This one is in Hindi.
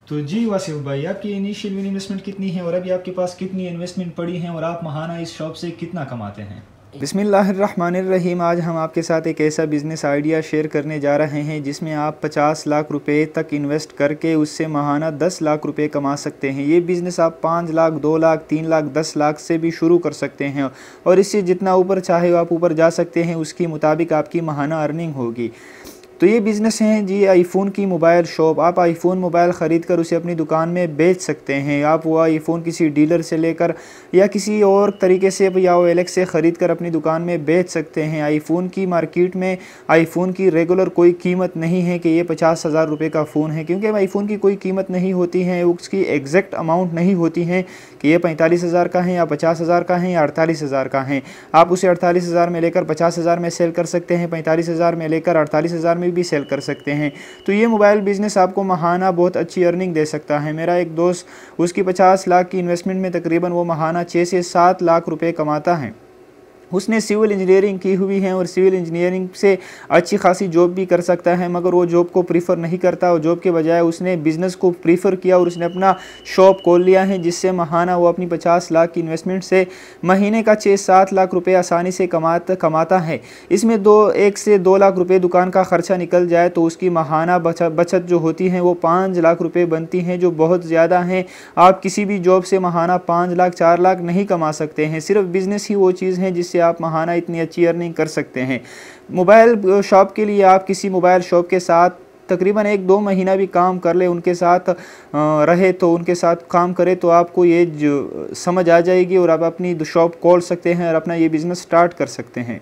तो जी वासिफ भाई, आपकी इनिशियल इन्वेस्टमेंट कितनी है और अभी आपके पास कितनी इन्वेस्टमेंट पड़ी है और आप माहाना इस शॉप से कितना कमाते हैं? बिस्मिल्लाहिर्रहमानिर्रहीम। आज हम आपके साथ एक ऐसा बिज़नेस आइडिया शेयर करने जा रहे हैं जिसमें आप 50 लाख रुपए तक इन्वेस्ट करके उससे माहाना 10 लाख रुपए कमा सकते हैं। ये बिज़नेस आप 5 लाख, 2 लाख, 3 लाख, 10 लाख से भी शुरू कर सकते हैं और इससे जितना ऊपर चाहे आप ऊपर जा सकते हैं। उसके मुताबिक आपकी माहाना अर्निंग होगी। तो ये बिज़नेस हैं जी आईफ़ोन की मोबाइल शॉप। आप आईफ़ोन मोबाइल ख़रीद कर उसे अपनी दुकान में बेच सकते हैं। आप वो आईफ़ोन किसी डीलर से लेकर या किसी और तरीके से या OLX से ख़रीद कर अपनी दुकान में बेच सकते हैं। आईफ़ोन की मार्केट में आईफ़ोन की रेगुलर कोई कीमत नहीं है कि ये 50,000 रुपये का फ़ोन है, क्योंकि आईफ़ोन की कोई कीमत नहीं होती है। उसकी एग्जैक्ट अमाउंट नहीं होती है कि ये 45,000 का है या 50,000 का है या 48,000 का है। आप उसे 48,000 में लेकर 50,000 में सेल कर सकते हैं, 45,000 में लेकर 48,000 में भी सेल कर सकते हैं। तो ये मोबाइल बिज़नेस आपको माहाना बहुत अच्छी अर्निंग दे सकता है। मेरा एक दोस्त, उसकी 50 लाख की इन्वेस्टमेंट में तकरीबन वो माहाना 6 से 7 लाख रुपए कमाता है। उसने सिविल इंजीनियरिंग की हुई है और सिविल इंजीनियरिंग से अच्छी खासी जॉब भी कर सकता है, मगर वो जॉब को प्रीफर नहीं करता और जॉब के बजाय उसने बिज़नेस को प्रीफर किया और उसने अपना शॉप खोल लिया है, जिससे माहाना वो अपनी 50 लाख की इन्वेस्टमेंट से महीने का 6-7 लाख रुपए आसानी से कमाता है। इसमें 1 से 2 लाख रुपए दुकान का ख़र्चा निकल जाए तो उसकी माहाना बचत जो होती है वो 5 लाख रुपये बनती हैं, जो बहुत ज़्यादा हैं। आप किसी भी जॉब से माहाना 5 लाख 4 लाख नहीं कमा सकते हैं। सिर्फ बिज़नेस ही वो चीज़ है जिससे आप माहाना इतनी अच्छी अर्निंग कर सकते हैं। मोबाइल शॉप के लिए आप किसी मोबाइल शॉप के साथ तकरीबन 1-2 महीना भी काम कर ले, उनके साथ रहे तो उनके साथ काम करे तो आपको ये जो समझ आ जाएगी और आप अपनी शॉप खोल सकते हैं और अपना ये बिज़नेस स्टार्ट कर सकते हैं।